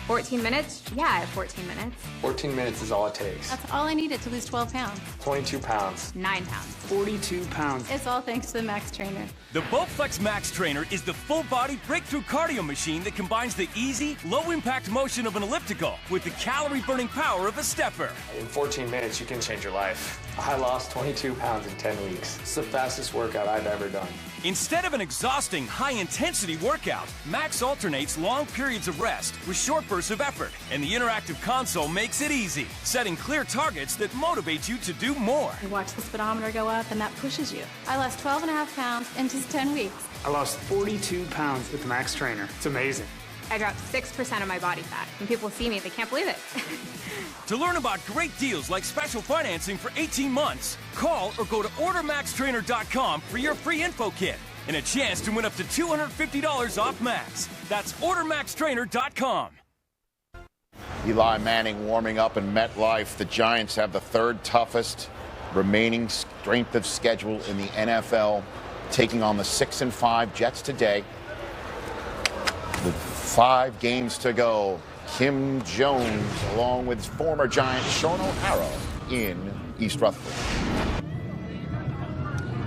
14 minutes? Yeah, I have 14 minutes. 14 minutes is all it takes. That's all I needed to lose 12 pounds. 22 pounds. 9 pounds. 42 pounds. It's all thanks to the Max Trainer. The BowFlex Max Trainer is the full-body breakthrough cardio machine that combines the easy, low-impact motion of an elliptical with the calorie-burning power of a stepper. In 14 minutes, you can change your life. I lost 22 pounds in 10 weeks. It's the fastest workout I've ever done. Instead of an exhausting, high-intensity workout, Max alternates long periods of rest with short bursts hours of effort, and the interactive console makes it easy, setting clear targets that motivate you to do more. You watch the speedometer go up, and that pushes you. I lost 12.5 pounds in just 10 weeks. I lost 42 pounds with the Max Trainer. It's amazing. I dropped 6% of my body fat. When people see me, they can't believe it. To learn about great deals like special financing for 18 months, call or go to ordermaxtrainer.com for your free info kit and a chance to win up to $250 off Max. That's ordermaxtrainer.com. Eli Manning warming up in MetLife. The Giants have the third toughest remaining strength of schedule in the NFL, taking on the 6-5 Jets today. With 5 games to go, Kim Jones, along with former Giant Sean O'Hara in East Rutherford.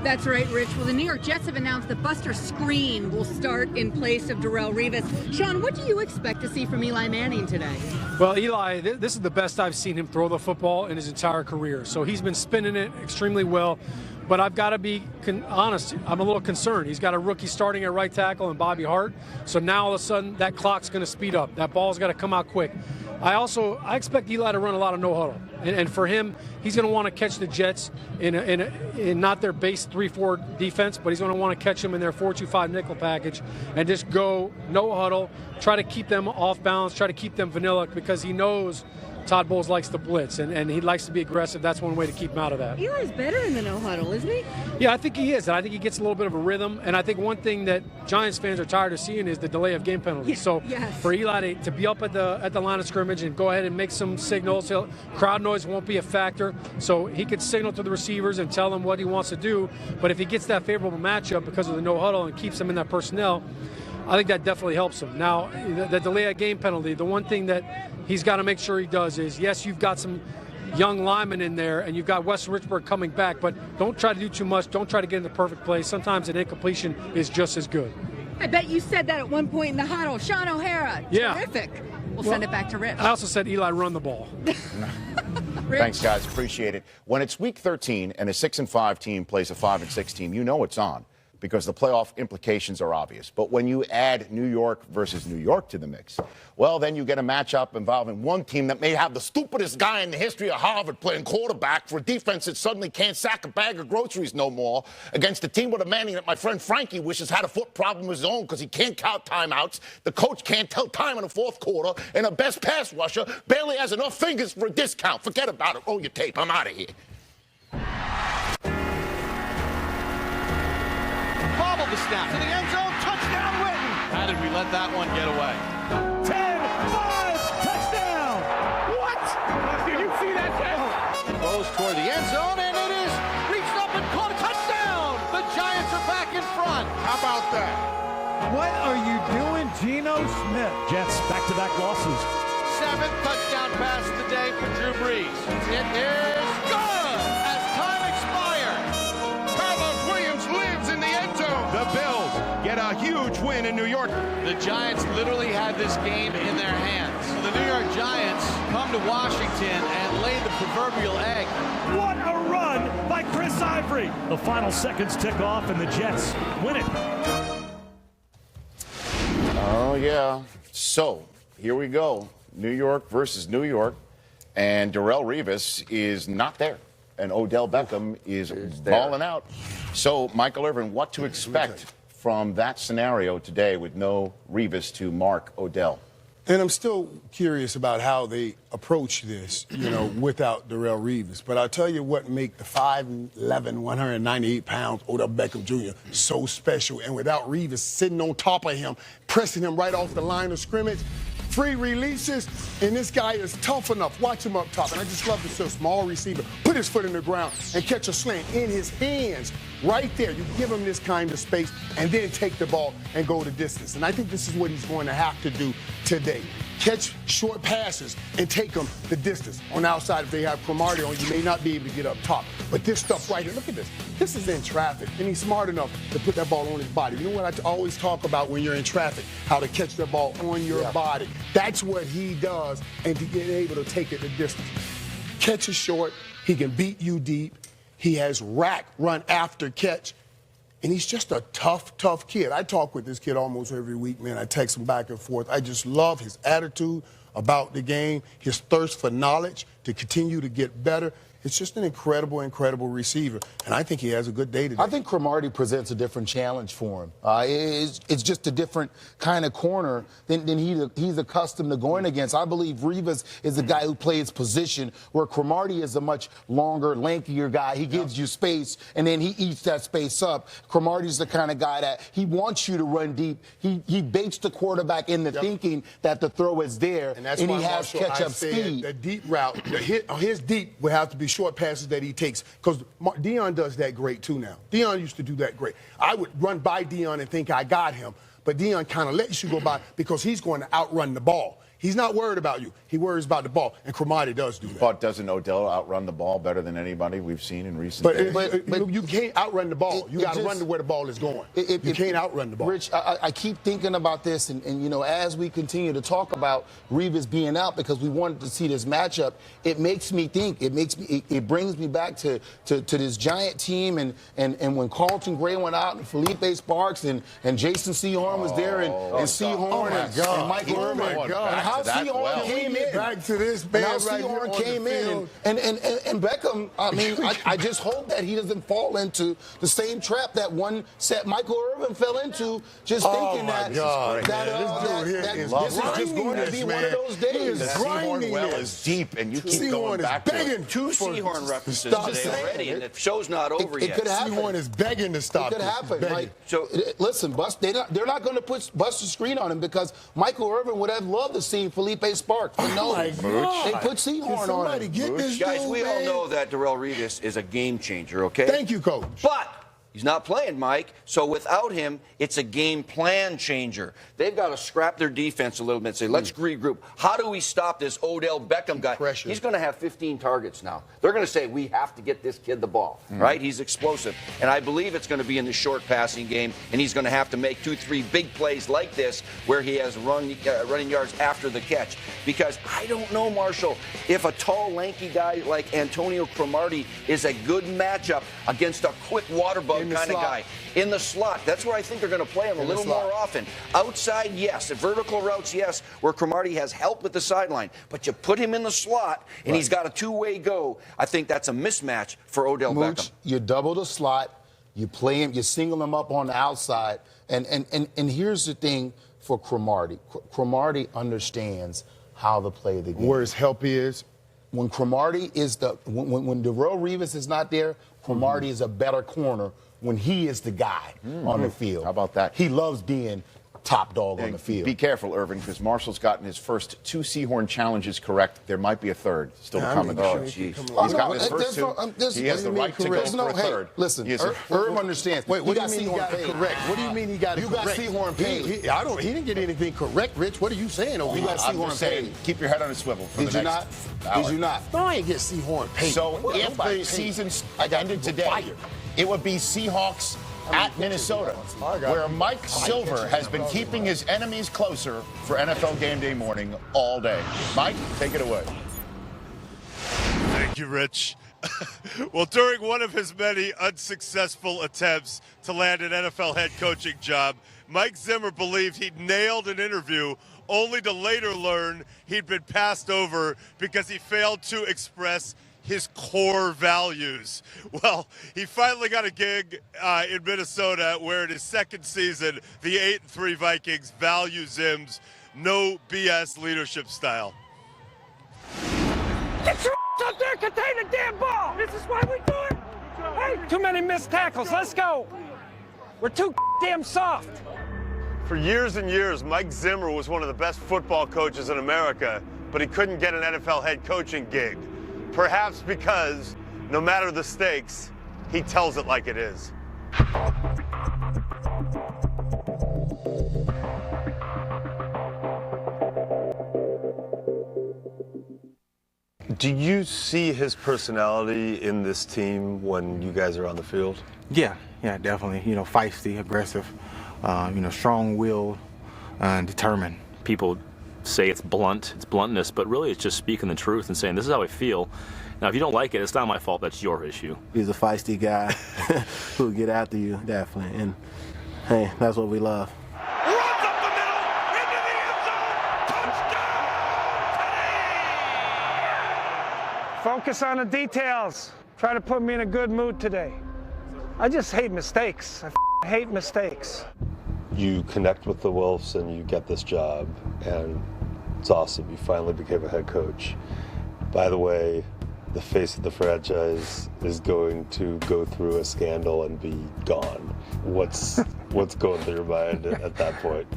That's right, Rich. Well, the New York Jets have announced that Buster Skrine will start in place of Darrelle Revis. Sean, what do you expect to see from Eli Manning today? Well, Eli, this is the best I've seen him throw the football in his entire career. So he's been spinning it extremely well. But I've got to be honest, I'm a little concerned. He's got a rookie starting at right tackle and Bobby Hart. So now all of a sudden that clock's going to speed up. That ball's got to come out quick. I expect Eli to run a lot of no huddle. And for him, he's going to want to catch the Jets in not their base 3-4 defense, but he's going to want to catch them in their 4-2-5 nickel package and just go no huddle, try to keep them off balance, try to keep them vanilla, because he knows Todd Bowles likes to blitz, and he likes to be aggressive. That's one way to keep him out of that. Eli's better in the no huddle, isn't he? Yeah, I think he is. And I think he gets a little bit of a rhythm. And I think one thing that Giants fans are tired of seeing is the delay of game penalties. So for Eli to be up at the line of scrimmage and go ahead and make some signals, crowd noise won't be a factor. So he could signal to the receivers and tell them what he wants to do. But if he gets that favorable matchup because of the no huddle and keeps them in that personnel, I think that definitely helps him. Now, the delay of game penalty, the one thing that he's got to make sure he does is, yes, you've got some young linemen in there and you've got Weston Richburg coming back, but don't try to do too much. Don't try to get in the perfect place. Sometimes an incompletion is just as good. I bet you said that at one point in the huddle. Sean O'Hara, terrific. We'll send it back to Rich. I also said Eli run the ball. Thanks, guys. Appreciate it. When it's week 13 and a 6-5 team plays a 5-6 team, you know it's on, because the playoff implications are obvious. But when you add New York versus New York to the mix, well, then you get a matchup involving one team that may have the stupidest guy in the history of Harvard playing quarterback for a defense that suddenly can't sack a bag of groceries no more, against a team with a Manning that my friend Frankie wishes had a foot problem of his own because he can't count timeouts, the coach can't tell time in the fourth quarter, and a best pass rusher barely has enough fingers for a discount. Forget about it. Roll your tape. I'm out of here. Bobble the snap to the end zone. Touchdown, Witten. How did we let that one get away? 10-5, touchdown. What? Did you see that? Goes toward the end zone, and it is reached up and caught a touchdown. The Giants are back in front. How about that? What are you doing, Geno Smith? Jets back-to-back losses. 7th touchdown pass of the day for Drew Brees. It is good as time expires. Carlos Williams lives in the end zone. The Bills get a huge win in New York. The Giants literally had this game in their hands. The New York Giants come to Washington and lay the proverbial egg. What a run by Chris Ivory. The final seconds tick off, and the Jets win it. Oh, yeah. So here we go. New York versus New York. And Darrelle Revis is not there. And Odell Beckham is balling out. So, Michael Irvin, what to expect from that scenario today with no Revis to mark Odell? And I'm still curious about how they approach this, without Darrelle Revis. But I'll tell you what make the 5'11", 198 pounds Odell Beckham Jr. so special. And without Revis sitting on top of him, pressing him right off the line of scrimmage, free releases, and this guy is tough enough. Watch him up top. And I just love to see a small receiver put his foot in the ground and catch a slant in his hands right there. You give him this kind of space and then take the ball and go the distance. And I think this is what he's going to have to do today. Catch short passes and take them the distance. On the outside, if they have Cromartie on, you may not be able to get up top. But this stuff right here, look at this. This is in traffic, and he's smart enough to put that ball on his body. You know what I always talk about when you're in traffic, how to catch the ball on your body. That's what he does, and to get able to take it the distance. Catch is short. He can beat you deep. He has rack, run after catch. And he's just a tough kid. I talk with this kid almost every week, man. I text him back and forth. I just love his attitude about the game, his thirst for knowledge to continue to get better. It's just an incredible, incredible receiver, and I think he has a good day today. I think Cromartie presents a different challenge for him. It's just a different kind of corner than he's accustomed to going against. I believe Rivas is the guy who plays position, where Cromartie is a much longer, lankier guy. He gives you space, and then he eats that space up. Cromartie's the kind of guy that he wants you to run deep. He baits the quarterback into thinking that the throw is there, and that's he why has catch-up speed. The deep route, his deep will have to be short passes that he takes, because Deion does that great too now. Deion used to do that great. I would run by Deion and think I got him, but Deion kind of lets you go by because he's going to outrun the ball. He's not worried about you. He worries about the ball, and Cromartie does do that. But doesn't Odell outrun the ball better than anybody we've seen in recent days? But you can't outrun the ball. You got to run to where the ball is going. You can't outrun the ball. Rich, I keep thinking about this, and you know, as we continue to talk about Rivas being out because we wanted to see this matchup, it makes me think. It brings me back to this Giant team, and when Carlton Gray went out, and Felipe Sparks, and Jason Sehorn was there, and Sehorn and Michael Irvin. How Sehorn came in. Back to this man How right Sehorn here came in, and Beckham. I mean, I just hope that he doesn't fall into the same trap that one set Michael Irvin fell into, just thinking that this is just going to be one of those days. The Sehorn well is deep, and you keep going back to it. Two Sehorn references today already, and the show's not over yet. It could happen. Sehorn is begging to stop. It could happen. So listen, they're not going to put Buster screen on him because Michael Irvin would have loved to see Felipe Sparks. But no, they put Sehorn on him. Guys, we all know that Darrelle Revis is a game changer, okay? Thank you, Coach. But he's not playing, Mike. So without him, it's a game plan changer. They've got to scrap their defense a little bit and say, let's regroup. How do we stop this Odell Beckham guy? Pressure. He's going to have 15 targets now. They're going to say, we have to get this kid the ball, right? He's explosive. And I believe it's going to be in the short passing game, and he's going to have to make 2-3 big plays like this where he has running yards after the catch. Because I don't know, Marshall, if a tall, lanky guy like Antonio Cromartie is a good matchup against a quick water bug kind of guy. In the slot, that's where I think they're going to play him a little more often. Outside, yes. At vertical routes, yes, where Cromartie has help with the sideline. But you put him in the slot, and he's got a two-way go. I think that's a mismatch for Odell Beckham. You double the slot, you play him, you single him up on the outside. And here's the thing for Cromartie. Cromartie understands how to play the game. Where his help is. When Cromartie is when Darrelle Revis is not there, Cromartie is a better corner when he is the guy on the field. How about that? He loves being top dog on the field. Be careful, Irvin, because Marshall's gotten his first 2 Sehorn challenges correct. There might be a third still to come. He's gotten his first 2. He has the right to go for a third. Listen, Irv understands. Wait, what do you mean he got it correct? What do you mean he got it correct? You got Sehorn paid. He didn't get anything correct, Rich. What are you saying over here? You got Sehorn paid. Keep your head on a swivel. Did you not? Did you not? No, I ain't get Sehorn paid. So if the season ended today, it would be Seahawks at Minnesota, where Mike Silver has been keeping his enemies closer for NFL Game Day morning all day. Mike, take it away. Thank you, Rich. Well, during one of his many unsuccessful attempts to land an NFL head coaching job, Mike Zimmer believed he'd nailed an interview, only to later learn he'd been passed over because he failed to express his core values. Well, he finally got a gig in Minnesota, where in his second season, the 8-3 Vikings value Zim's no BS leadership style. Get your up there, contain the damn ball. This is why we do it. Hey, too many missed tackles. Let's go. We're too damn soft. For years and years, Mike Zimmer was one of the best football coaches in America, but he couldn't get an NFL head coaching gig. Perhaps because, no matter the stakes, he tells it like it is. Do you see his personality in this team when you guys are on the field? Yeah, definitely. You know, feisty, aggressive, strong-willed, determined. People say it's bluntness, but really it's just speaking the truth and saying, this is how I feel. Now, if you don't like it, it's not my fault. That's your issue. He's a feisty guy who'll get after you, definitely. And, hey, that's what we love. Runs up the middle, into the end zone, touchdown! Focus on the details. Try to put me in a good mood today. I just hate mistakes. I hate mistakes. You connect with the Wolves and you get this job, and it's awesome. You finally became a head coach. By the way, the face of the franchise is going to go through a scandal and be gone. What's going through your mind at that point?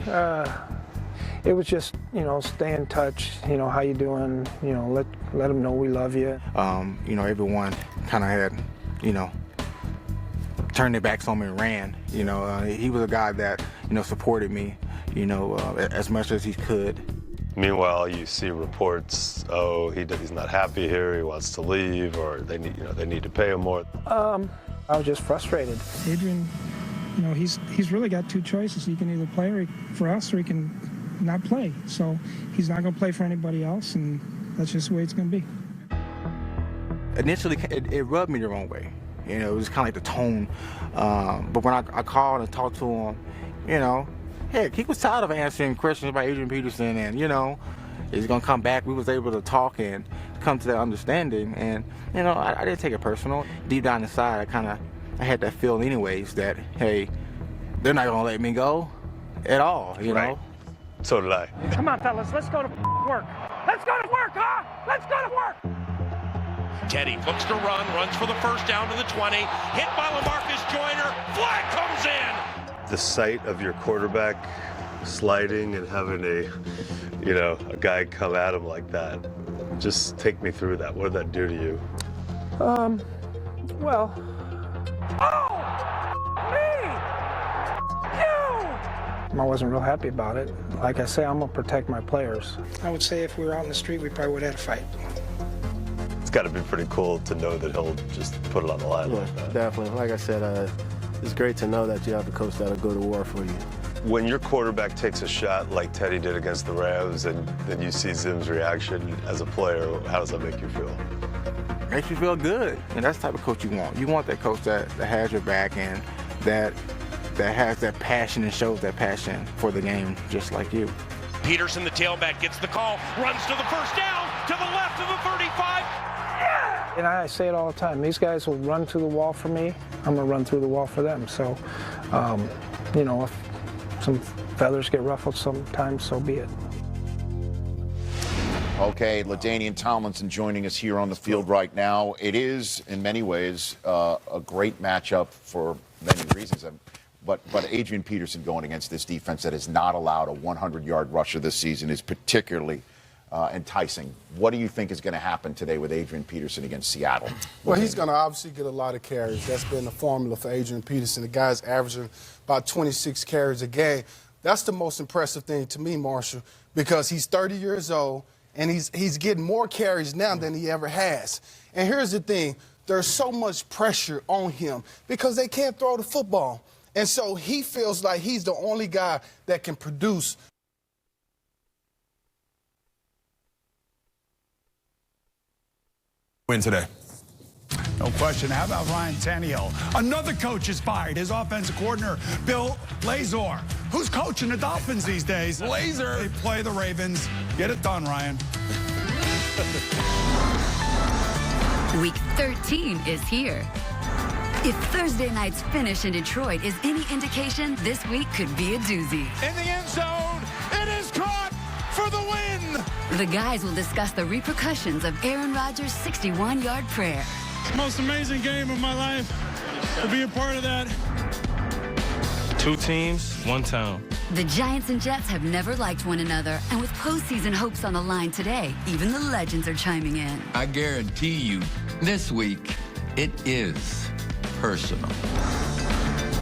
It was just, stay in touch. How you doing? Let them know we love you. Everyone kind of had, turned their backs on me and ran. He was a guy that, supported me, as much as he could. Meanwhile, you see reports, he's not happy here, he wants to leave, or they need to pay him more. I was just frustrated. Adrian, he's really got two choices. He can either play for us or he can not play. So he's not going to play for anybody else, and that's just the way it's going to be. Initially, it rubbed me the wrong way. It was kind of like the tone. But when I called and talked to him, heck, he was tired of answering questions about Adrian Peterson, and he's gonna come back. We was able to talk and come to that understanding, and I didn't take it personal. Deep down inside, I had that feeling anyways that, hey, they're not gonna let me go at all, you know. So did I. Come on, fellas, let's go to work. Let's go to work, huh? Let's go to work. Teddy looks to runs for the first down to the 20, hit by LaMarcus Joyner, flag comes in. The sight of your quarterback sliding and having a guy come at him like that, just take me through that. What did that do to you? Well. Oh! Me! You! I wasn't real happy about it. Like I say, I'm gonna protect my players. I would say if we were out in the street, we probably would have had a fight. It's got to be pretty cool to know that he'll just put it on the line like that. Definitely. Like I said, it's great to know that you have a coach that'll go to war for you. When your quarterback takes a shot like Teddy did against the Rams, and then you see Zim's reaction as a player, how does that make you feel? Makes you feel good, and that's the type of coach you want. You want that coach that has your back and that has that passion and shows that passion for the game, just like you. Peterson, the tailback, gets the call, runs to the first down, to the left of the 35. And I say it all the time, these guys will run through the wall for me, I'm going to run through the wall for them. So, if some feathers get ruffled sometimes, so be it. Okay, LaDainian Tomlinson joining us here on the field right now. It is, in many ways, a great matchup for many reasons. But Adrian Peterson going against this defense that has not allowed a 100-yard rusher this season is particularly enticing. What do you think is going to happen today with Adrian Peterson against Seattle? Well, he's going to obviously get a lot of carries. That's been the formula for Adrian Peterson. The guy's averaging about 26 carries a game. That's the most impressive thing to me, Marshall, because he's 30 years old, and he's getting more carries now than he ever has. And here's the thing. There's so much pressure on him because they can't throw the football. And so he feels like he's the only guy that can produce. Win today. No question. How about Ryan Tannehill? Another coach is fired. His offensive coordinator, Bill Lazor. Who's coaching the Dolphins these days? Lazor. They play the Ravens. Get it done, Ryan. Week 13 is here. If Thursday night's finish in Detroit is any indication, this week could be a doozy. In the end zone, it is caught for the win. The guys will discuss the repercussions of Aaron Rodgers' 61-yard prayer. Most amazing game of my life. To be a part of that. 2 teams, 1 town. The Giants and Jets have never liked one another, and with postseason hopes on the line today, even the legends are chiming in. I guarantee you, this week, it is personal.